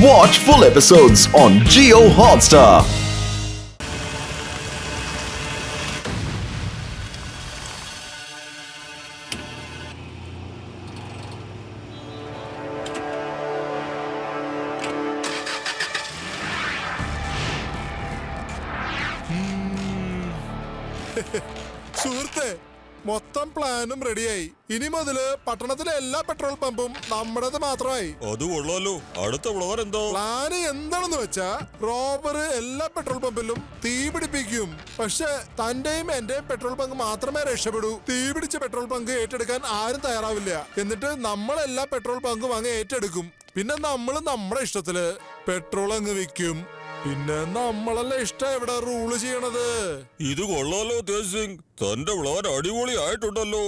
Watch full episodes on Jio Hotstar. സുഹൃത്തെ, മൊത്തം പ്ലാനും റെഡിയായി. ഇനി മുതല് പട്ടണത്തിലെ എല്ലാ പെട്രോൾ പമ്പും നമ്മുടേത് മാത്രമായി. അത് കൊള്ളാലോ. അടുത്ത പ്ലാൻ എന്താ? പ്ലാന് എന്താണെന്ന് വെച്ചാ റോബർ എല്ലാ പെട്രോൾ പമ്പിലും തീ പിടിപ്പിക്കും. പക്ഷെ തന്റെയും എന്റെയും പെട്രോൾ പങ്ക് മാത്രമേ രക്ഷപ്പെടൂ. തീ പിടിച്ച പെട്രോൾ പങ്ക് ഏറ്റെടുക്കാൻ ആരും തയ്യാറാവില്ല. എന്നിട്ട് നമ്മൾ എല്ലാ പെട്രോൾ പങ്കും അങ്ങ് ഏറ്റെടുക്കും. പിന്നെ നമ്മൾ നമ്മുടെ ഇഷ്ടത്തില് പെട്രോൾ അങ്ങ് വിൽക്കും. പിന്നെ നമ്മളല്ല ഇഷ്ടം എവിടെ റൂള് ചെയ്യണത്. ഇത് കൊള്ളാലോ തേജ് സിംഗ്. തന്റെ പ്ലാൻ അടിപൊളി ആയിട്ടുണ്ടല്ലോ.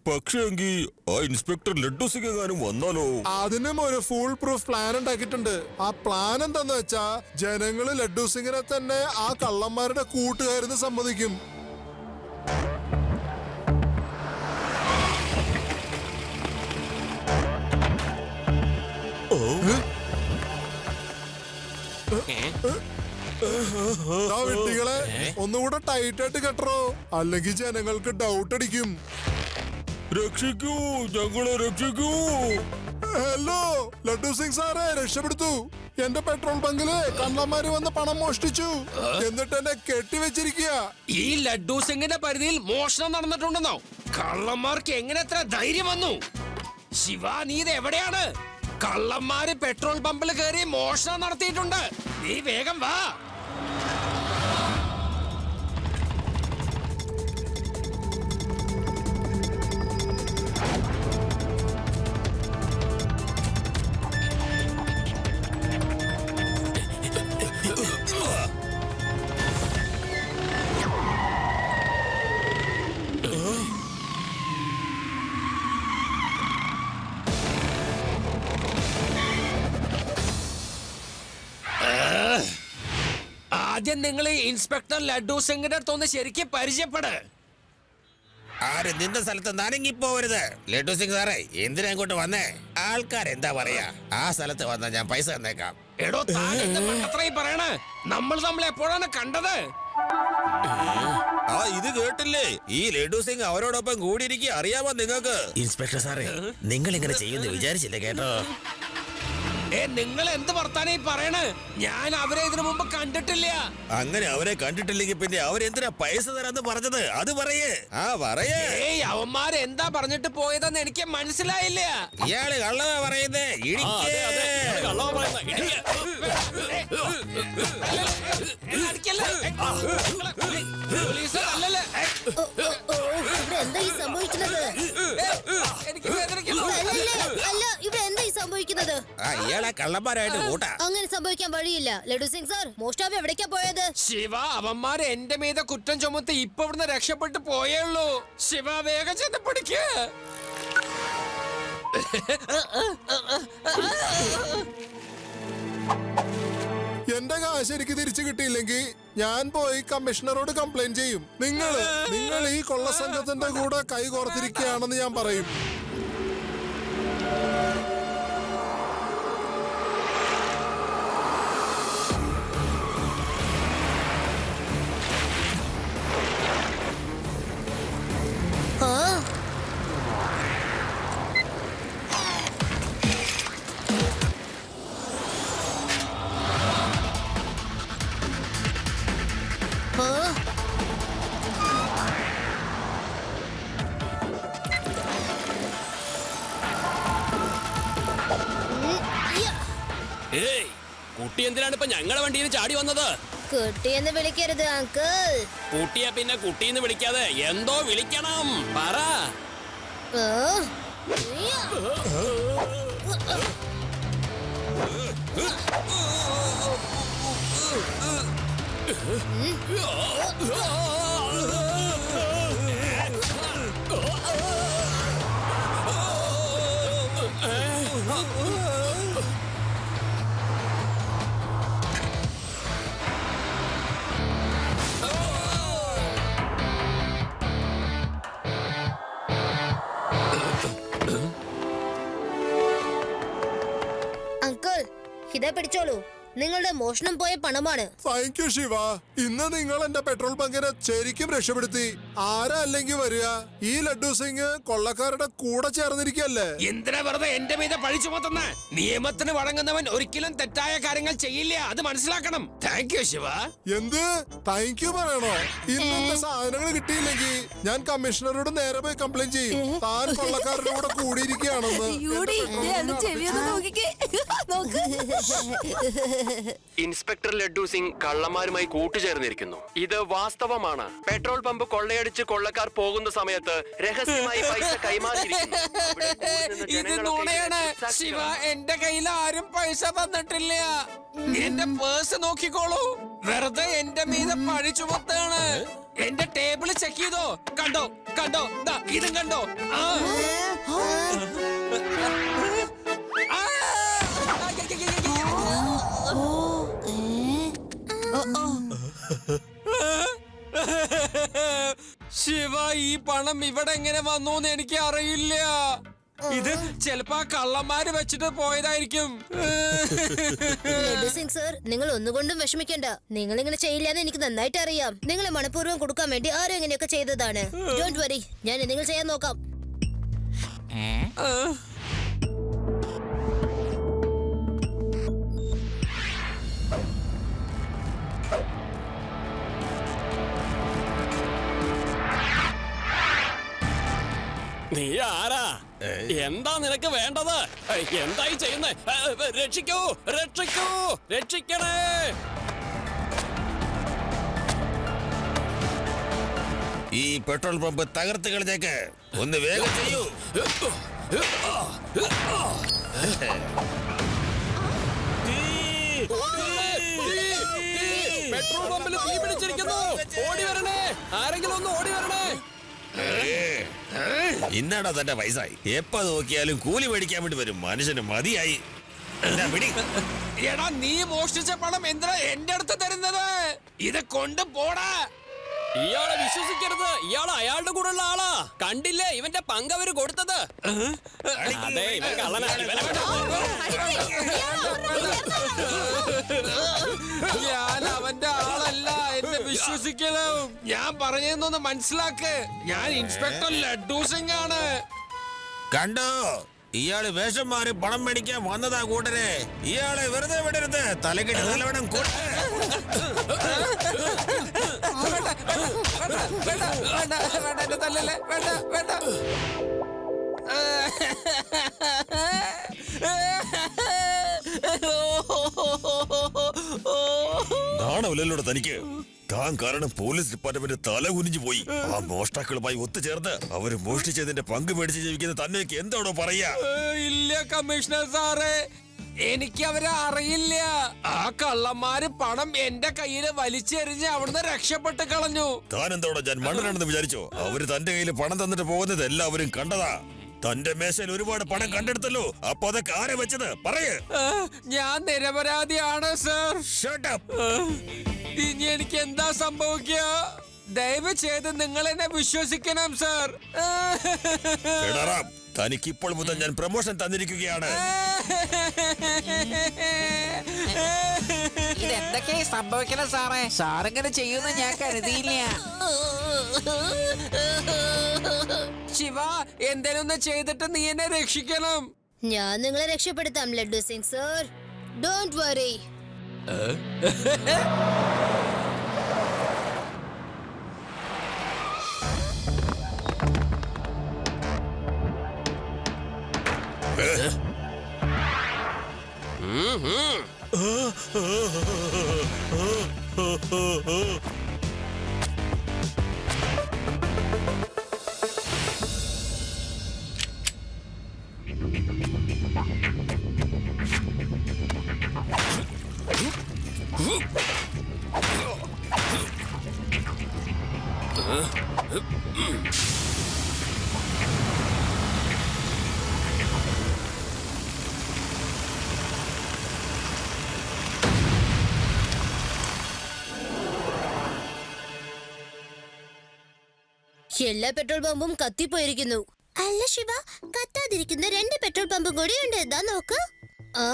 പക്ഷേ എങ്കിൽ ആ ഇൻസ്പെക്ടർ ലഡ്ഡു സിംഗ് എങ്ങാനും വന്നാലോ? അതിനും ഒരു ഫുൾ പ്രൂഫ് പ്ലാൻ ഉണ്ടാക്കിയിട്ടുണ്ട്. ആ പ്ലാൻ എന്താന്ന് വെച്ചാ ജനങ്ങള് ലഡ്ഡു സിംഗിനെ തന്നെ ആ കള്ളന്മാരുടെ കൂട്ടുകാരെന്ന് സമ്മതിക്കും. വെട്ടികളെ ഒന്നുകൂടെ ടൈറ്റ് ആയിട്ട് കെട്ടറോ, അല്ലെങ്കിൽ ജനങ്ങൾക്ക് ഡൗട്ട് അടിക്കും. രക്ഷിക്കൂ, ഞങ്ങളെ രക്ഷിക്കൂ. ഹലോ ലഡ്ഡു സിംഗ് സാറേ, രക്ഷപ്പെടുത്തു. എന്റെ പെട്രോൾ ബങ്കില് കള്ളന്മാര് വന്ന് പണം മോഷ്ടിച്ചു. എന്നിട്ട് എന്നെ കെട്ടിവെച്ചിരിക്കുക. ഈ ലഡ്ഡു സിംഗിന്റെ പരിധിയിൽ മോഷണം നടന്നിട്ടുണ്ടെന്നോ? കള്ളന്മാർക്ക് എങ്ങനെ എത്ര ധൈര്യം വന്നു? ശിവ, നീ ഇത് എവിടെയാണ്? കള്ളന്മാര് പെട്രോൾ പമ്പിൽ കയറി മോഷണം നടത്തിയിട്ടുണ്ട്. നീ വേഗം വാ. ആദ്യം നിങ്ങൾ ഇൻസ്പെക്ടർ ലഡ്ഡു സിംഗിന്റെ അടുത്തൊന്ന് ശരിക്കും പരിചയപ്പെട്. ആര് നിന്റെ സ്ഥലത്ത് നനങ്ങി പോവരുത്. ലഡ്ഡു സിംഗ് സാറേ, എന്തിനാ ഇങ്ങോട്ട് വന്നേ? ആൾക്കാരെന്താ പറയാ? ആ സ്ഥലത്ത് വന്നാ ഞാൻ പൈസ തന്നേക്കാം. എടോ, അത്രയും പറയണ. നമ്മൾ എപ്പോഴാണ് കണ്ടത്? ആ ഇത് കേട്ടില്ലേ? ഈ ലഡ്ഡു സിംഗ് അവരോടൊപ്പം കൂടിയിരിക്കുക. അറിയാമോ നിങ്ങൾക്ക്? ഇൻസ്പെക്ടർ സാറേ, നിങ്ങൾ ഇങ്ങനെ ചെയ്യുമെന്ന് വിചാരിച്ചില്ല കേട്ടോ. നിങ്ങൾ എന്ത് വർത്താനായി പറയണ്? ഞാൻ അവരെ ഇതിനു മുമ്പ് കണ്ടിട്ടില്ല. അങ്ങനെ അവരെ കണ്ടിട്ടില്ലെങ്കിൽ പിന്നെ അവരെന്തിനാ പൈസ തരാന്ന് പറഞ്ഞത്? അത് പറയേ. ആ പറയേ. അവന്മാര് എന്താ പറഞ്ഞിട്ട് പോയതെന്ന് എനിക്ക് മനസ്സിലായില്ല. ഇയാള് കള്ളവാ പറയുന്നേ. ഇയാളെ കള്ളന്മാരായിട്ട് കൂട്ടാ. അങ്ങനെ സംഭവിക്കാൻ വഴിയില്ല. ലഡ്ഡു സിംഗ് സാർ, മോഷ്ടാവ് എവിടേക്കാ പോയത്? ശിവ, അവന്മാര് എന്റെ മീതെ കുറ്റം ചുമത്തി ഇപ്പൊ ഇവിടുന്ന് രക്ഷപ്പെട്ടു പോയുള്ളൂ. ശിവ, വേഗം ചെന്ന് പിടിക്ക്. എന്റെ കാശ് എനിക്ക് തിരിച്ചു കിട്ടിയില്ലെങ്കിൽ ഞാൻ പോയി കമ്മീഷണറോട് കംപ്ലൈന്റ് ചെയ്യും. നിങ്ങൾ ഈ കൊള്ള സംഘത്തിന്റെ കൂടെ കൈ കോർത്തിരിക്കുകയാണെന്ന് ഞാൻ പറയും. കുട്ടി എന്തിനാണ് ഇപ്പൊ ഞങ്ങളെ വണ്ടിയിൽ ചാടി വന്നത്? കുട്ടിയെന്ന് വിളിക്കരുത് അങ്കിൾ. കുട്ടിയെ പിന്നെ കുട്ടിന്ന് വിളിക്കാതെ എന്തോ വിളിക്കണം. പറ. ഇതേ പിടിച്ചോളൂ, നിങ്ങളുടെ മോഷണം പോയ പണമാണ്. Thank you Shiva. ഇന്ന് നിങ്ങൾ എന്റെ പെട്രോൾ ബങ്കിനെ ശരിക്കും രക്ഷപ്പെടുത്തി. ആരാ അല്ലെങ്കിൽ വരിക? ഈ ലഡ്ഡു സിംഗ് കൊള്ളക്കാരുടെ കൂടെ ചേർന്നിരിക്കല്ലേ? എന്തിനാ വെറുതെ എന്റെ മീതെ പഴി ചുമത്തുന്ന? നിയമത്തിന് വഴങ്ങുന്നവൻ ഒരിക്കലും തെറ്റായ കാര്യങ്ങൾ ചെയ്യില്ല, അത് മനസ്സിലാക്കണം. Thank you Shiva. എന്ത് താങ്ക് യു പറയണോ? ഇന്നത്തെ സാധനങ്ങൾ കിട്ടിയില്ലെങ്കിൽ ഞാൻ കമ്മീഷണറോട് നേരെ പോയി കംപ്ലൈന്റ് ചെയ്യും. താൻ കൊള്ളക്കാരുടെ കൂടെ കൂടിയിരിക്കുകയാണെന്ന്. ഇൻസ്പെക്ടർ ലഡ്ഡു സിംഗ് കള്ളന്മാരുമായി കൂട്ടുചേർന്നിരിക്കുന്നു. ഇത് വാസ്തവമാണ്. പെട്രോൾ പമ്പ് കൊള്ളയടിച്ച് കൊള്ളക്കാർ പോകുന്ന സമയത്ത് രഹസ്യമായി പൈസ കൈമാറിയിരിക്കുന്നു. അവിടെ കൂടി നിന്ന ഇത് ജനങ്ങളൊക്കെ നുണയാണ് സാക്ഷികളാണ്. ശിവ. എന്റെ കയ്യിൽ ആരും പൈസ തന്നിട്ടില്ല. എന്റെ പേഴ്സ് നോക്കിക്കോളൂ. വെറുതെ എന്റെ മീതെ പഴി ചുമത്താണ്. എന്റെ ടേബിള് ചെക്ക് ചെയ്തോ? കണ്ടോ കണ്ടോ? ദാ, ഇതും കണ്ടോ? ആ. ആ. ശിവ, ഈ പണം ഇവിടെ എങ്ങനെ വന്നൂന്ന് എനിക്ക് അറിയില്ല. ഇത് ചിലപ്പോ ആ കള്ളന്മാര് വെച്ചിട്ട് പോയതായിരിക്കും. ലഡ്ഡു സിംഗ് സർ, നിങ്ങൾ ഒന്നുകൊണ്ടും വിഷമിക്കണ്ട. നിങ്ങൾ ഇങ്ങനെ ചെയ്യില്ലെന്ന് എനിക്ക് നന്നായിട്ട് അറിയാം. നിങ്ങളെ മനഃപൂർവ്വം കൊടുക്കാൻ വേണ്ടി ആരും ഇങ്ങനെയൊക്കെ ചെയ്തതാണ്. ഡോണ്ട് വറി, ഞാൻ നിങ്ങൾ ചെയ്യാൻ നോക്കാം. നീ ആരാ? എന്താ നിനക്ക് വേണ്ടത്? എന്തായി ചെയ്യുന്നേ? രക്ഷിക്കൂ, രക്ഷിക്കൂ, രക്ഷിക്കണേ. ഈ പെട്രോൾ പമ്പ് തകർത്ത് കളഞ്ഞേക്ക്. ഒന്ന് വേഗം ചെയ്യൂ. പെട്രോൾ പമ്പിൽ തീ പിടിച്ചിരിക്കുന്നു. ഓടി വരണേ, ആരെങ്കിലും ഒന്ന് ഓടി വരണേ. ഇന്നാടാ തന്റെ പൈസ. എപ്പോ നോക്കിയാലും കൂലി മേടിക്കാൻ വേണ്ടി വരും. മനുഷ്യന് മതിയായി. എന്നാ പിടി. എടാ, നീ മോഷ്ടിച്ച പണം എന്തിനാ എന്റെ അടുത്ത് തരുന്നത്? ഇത് കൊണ്ട് പോടാ. ഇയാളെ വിശ്വസിക്കരുത്. ഇയാൾ അയാളുടെ കൂടെ ഉള്ള ആളാ. കണ്ടില്ലേ ഇവന്റെ പങ്ക് അവര് കൊടുത്തത്? അതെ, ഇവൻ കള്ളനാ. ഞാൻ അവന്റെ ആളല്ല, എന്നെ വിശ്വസിക്കണം. ഞാൻ പറഞ്ഞതെന്നൊന്ന് മനസ്സിലാക്ക്. ഞാൻ ഇൻസ്പെക്ടർ ലഡ്ഡു സിംഗ് ആണ്. കണ്ടോ, ഇയാള് വേഷം മാറി പണം മേടിക്കാൻ വന്നതാ കൂട്ടരെ. ഇയാളെ വെറുതെ വിടരുത്. തലക്കെട്ട് നല്ലവണ്ണം എന്നെ തല്ലല്ലേ, വേണ്ട വേണ്ട. നാണമില്ലല്ലോ തനിക്ക്. താൻ കാരണം പോലീസ് ഡിപ്പാർട്ട്മെന്റ് തല കുനിഞ്ഞു പോയി. ആ മോഷ്ടാക്കളുമായി ഒത്തുചേർന്ന് അവര് മോഷ്ടിച്ചതിന്റെ പങ്ക് മേടിച്ച് ജീവിക്കുന്ന തന്നേക്ക് എന്താണോ പറയാ? ഇല്ല കമ്മീഷണർ സാറേ, എനിക്ക് അവരെ അറിയില്ല. ആ കള്ളന്മാര് പണം എന്റെ കയ്യില് വലിച്ചെറിഞ്ഞ് അവിടുന്ന് രക്ഷപ്പെട്ട് കളഞ്ഞു. താൻ എന്തോടാ ഞാൻ മണ്ടനാണെന്ന് വിചാരിച്ചോ? അവര് തന്റെ കയ്യിൽ പണം തന്നിട്ട് പോകുന്നത് എല്ലാവരും കണ്ടതാ. തന്റെ മേശയിൽ ഒരുപാട് പണം കണ്ടെടുത്തല്ലോ. അപ്പൊ അതൊക്കെ ആരെ വെച്ചത്? പറയ്. ഞാൻ നിരപരാധിയാണ് സർ. Shut up. ഇനി എനിക്ക് എന്താ സംഭവിക്കുക? ദയവ് ചെയ്ത് നിങ്ങൾ എന്നെ വിശ്വസിക്കണം സർ. കേടാറാം, തനിക്ക് ഇപ്പോൾ മുതൽ ഞാൻ പ്രൊമോഷൻ തന്നിരിക്കുകയാണ്. ഇതെന്തൊക്കെയാ സംഭവിക്കണം സാറേ? സാറിങ്ങനെ ചെയ്യുന്ന ഞാൻ കരുതിയില്ല. ശിവ, എന്തേലും ഒന്ന് ചെയ്തിട്ട് നീ എന്നെ രക്ഷിക്കണം. ഞാൻ നിങ്ങളെ രക്ഷപ്പെടുത്താം Laddu Singh sir. Don't worry. എല്ലാ പെട്രോൾ പമ്പും കത്തിപ്പോയിരിക്കുന്നു. അല്ല ശിവ, കത്താതിരിക്കുന്ന 2 പെട്രോൾ പമ്പും കൂടി ഉണ്ട്. ഇതാ നോക്ക്. ആ,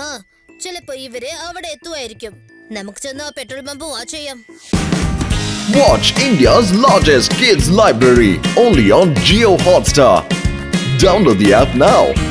ചിലപ്പോ ഇവര് അവിടെ എത്തുമായിരിക്കും. നമുക്ക് ചെന്ന് ആ പെട്രോൾ പമ്പ് വാച്ച് ചെയ്യാം. Watch India's largest kids library only on Jio Hotstar. Download the app now.